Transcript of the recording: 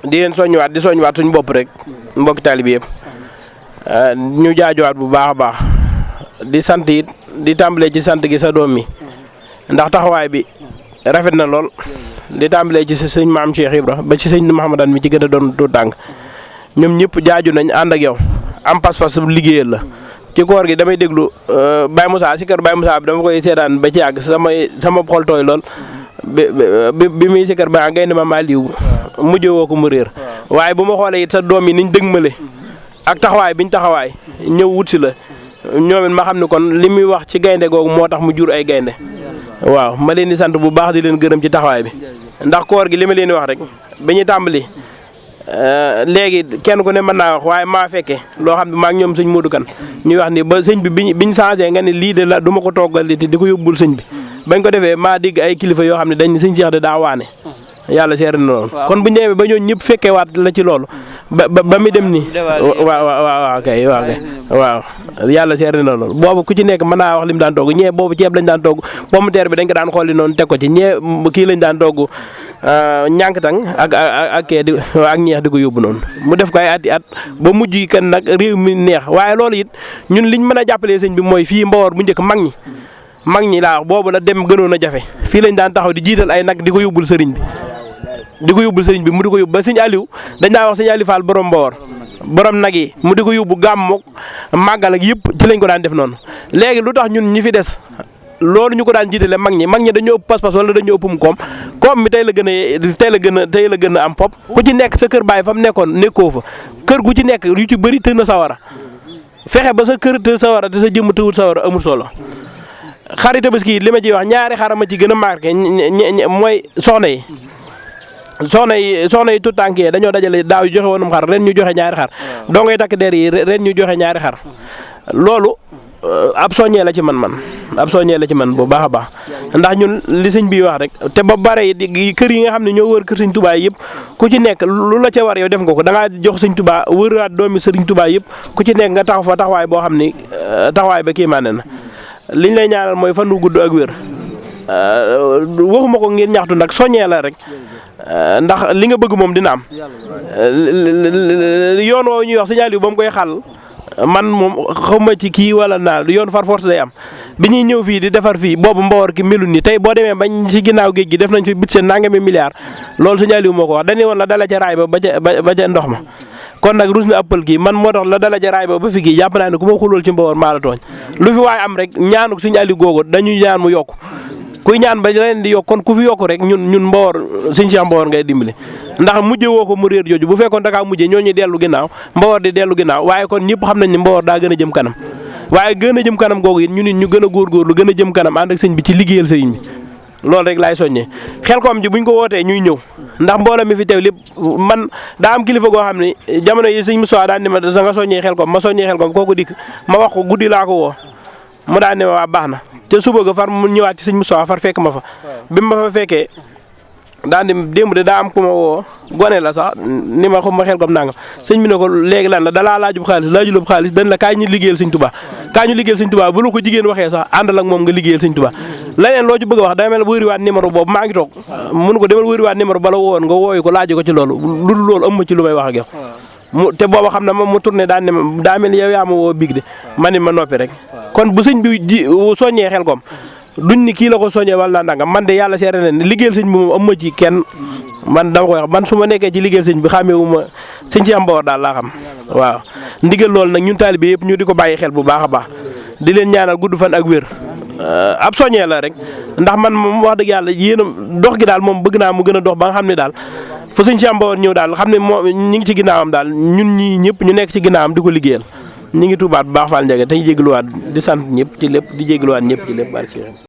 di leen soññiwaat di soññiwaat suñu bopp rek mbokki taalibe yëpp ñu jaajuwaat bu baax a baax di sant it di tàmbalee ci sant gi sa doom mi ndax taxawaay bi rafet na lool di tàmbalee ci sëñ maam Cheikh Ibra ba ci sëñ Mouhamadane mi ci gën a doon tu tànk ñoom ñëpp jaaju nañ ànd ak yow am pas-pas liggéeyal la ci koor gi damay déglu Baye Moussa si kër Baye Moussa bi dama koy seetaan ba ci yàgg sama xol tooy lool bi muy si kër ba ngay ne ma maa liw mujjee woo ko mu réer waaye bu ma xoolee it sa doom yi niñ dëgmale ak taxawaay biñ taxawaay ñëw wut si la ñoom it ma xam ne kon li muy wax ci gaynde googu moo tax mu jur ay gaynde waaw ma leen di sant bu baax di leen gërëm ci taxawaay bi ndax koor gi li ma leen di wax rek bi ñu tàmbali léegi kenn ku ne mën naa wax waaye maa fekke loo xam ne maa ngi ñoom sëñ Modou Kane ñuy wax ni ba sëñ bi biñ changé nga ne lii de la du ma ko toggal di ko yóbbul sëñ bi bañ ko defee maa digg ay kilifa yoo xam ne dañ sëñ Cheikh de daa waane yàlla seere na loolu kon bu ñu demee ba ñooñu ñëpp fekkee waat la ci loolu ba mi dem nii waaw yàlla seere na loolu boobu ku ci nekk mën naa wax li mu daan togg ñee boobu ceeb lañ daan togg pomme de terre bi dañ ko daan xooli noonu teg ko ci ñee kii lañ daan togg ñànkatang ak kee di ak ñeex di ko yóbbu noonu mu def ko ay at ba mujj kan nag réew mi neex waaye loolu it ñun liñ mën a jàppalee sëñ bi mooy fii Mbawor bu njëkk mag ñi laa wax boobu la dem gënoon a jafe fii lañ daan taxaw di jiital ay nag di ko yóbbul sëriñ bi mu di ko yóbbu ba sëñ Aliou dañ daa wax sëñ Aliou Fall borom Mbawor borom nag yi mu di ko yóbbu gàmmu màggal ak yëpp ci lañ ko daan def noonu léegi lu tax ñun ñi fi des loolu ñu ko daan jiitale mag ñi dañoo ëpp pas-pas wala dañoo ëppum koom mi tey la gën a am fop ku ci nekk sa kër baay fa mu nekkoon nekkoo fa kër gu ci nekk yu ci bëri të na sawara fexe ba sa kër të sawara te sa jëmm tëwul sawara amul solo xari Tabaski li ma ciy wax ñaari xar ma ci gën a marqué mooy soxna yi tout tànk yi dañoo dajale daaw yu joxe woonum xar ren ñu joxe ñaari xar doo ngay takk der yi ren ñu joxe ñaari xar loolu ab soññee la ci man bu baax a baax ndax ñun li sëñ bi wax rek te ba bare yi kër yi nga xam ne ñoo wër kër sëñ Touba yëpp ku ci nekk lu la ca war yow def nga ko da ngaa jox sëñ Touba wëraat doomi sëriñ Touba yëpp ku ci nekk nga taxaw fa taxawaay boo xam ni taxawaay ba kii maane na liñ lay ñaanal mooy fan wu gudd ak wér waxuma ko ngeen ñaxtu nag soññee la rek ndax li nga bëgg moom dina am yoon woowu ñuy wax signal yu ba mu koy xàll man moom xawma ci kii wala naa yoon far force day am bi ñuy ñëw fii di defar fii boobu Mbawor ki melul ni tey boo demee bañ ci ginnaaw géej gi def nañ fi bit seen nangami milliards loolu signal yu moo ko wax dañu woon la dala ca raay ba ca ndox ma kon nag rus na ëppal kii man moo tax la dala ca raay ba fi kii jàpp naa ne ku ma xulool ci Mbawor maa la tooñ lu fi waaye am rek ñaanu signal googu dañuy ñaan mu yokk kuy ñaan ba leen di yokk kon ku fi yokk rek ñun Mbawor sëñ Cheikh Mbawor ngay dimbali ndax mujje woo ko mu réer jooju bu fekkoon da kaa mujjee ñooñu dellu ginnaaw Mbawor di dellu ginnaaw waaye kon ñëpp xam nañ ne Mbawor daa gën a jëm kanam waaye gën a jëm kanam googu it ñu nit ñu gën a góorgóorlu gën a jëm kanam ànd ak sëñ bi ci liggéeyal sëriñ bi loolu rek laay soññee Xelkom ji buñ ko wootee ñuy ñëw ndax mbooloo mi fi teew lépp man daa am kilifa goo xam ne jamono yi sëñ Moussa daan ne ma da nga soññee Xelkom ma soññee Xelkom kooku dikk ma wax ko guddi laa ko woo mu daan ne waa baax na te suba ga far mu ñëwaat ci sëñ Moussa far fekk ma fa bi ma fa fekkee daan di démb de daa am ku ma woo gone la sax ni ma xam ma Xelkom nangam sëñ bi ne ko léegi lan la dalaa laajub xaalis dañ la kaay ñu liggéeyal sëñ Tuubaa bu la ko jigéen waxee sax àndal ak moom nga liggéeyal sëñ Tuubaa leneen loo ci bëgg a wax dama mel wëriwaat numéro boobu maa ngi toog mun ko demal wëriwaat numéro bala woon nga wooyu ko laaj ko ci loolu lu dul loolu am ma ci lu may wax ak yow te booba xam na moom mu tourné daan ne ma daa mel ni yow yaa ma woo biig de ma ni ma noppi rek kon bu sëñ bi soññee Xelkom duñ ni kii la ko soññee wala naa ndàngam man de yàlla seere na ne liggéeyal sëñ bi moom am ma ci kenn man dama koy wax man su ma nekkee ci liggéeyal sëñ bi xàmmeewu ma sëñ Cheikh Mbawor daal laa xam waaw ndigal loolu nag ñun taalibe yëpp ñu di ko bàyyi xel bu baax a baax di leen ñaanal gudd fan ak wér ab soññee la rek ndax man moom wax dëgg yàlla yéen dox gi daal moom bëgg naa mu gën a dox ba nga xam ne daal fa sëñ Cheikh Mbawor ñëw daal xam ne moom ñi ngi ci ginnaawam daal ñun ñii ñëpp ñu nekk ci ginnaawam di ko liggéeyal ñi ngi tuubaat bu baax Fall Ndiaga tey jégluwaat di sant ñëpp ci lépp di jégluwaat ñëpp ci lépp barke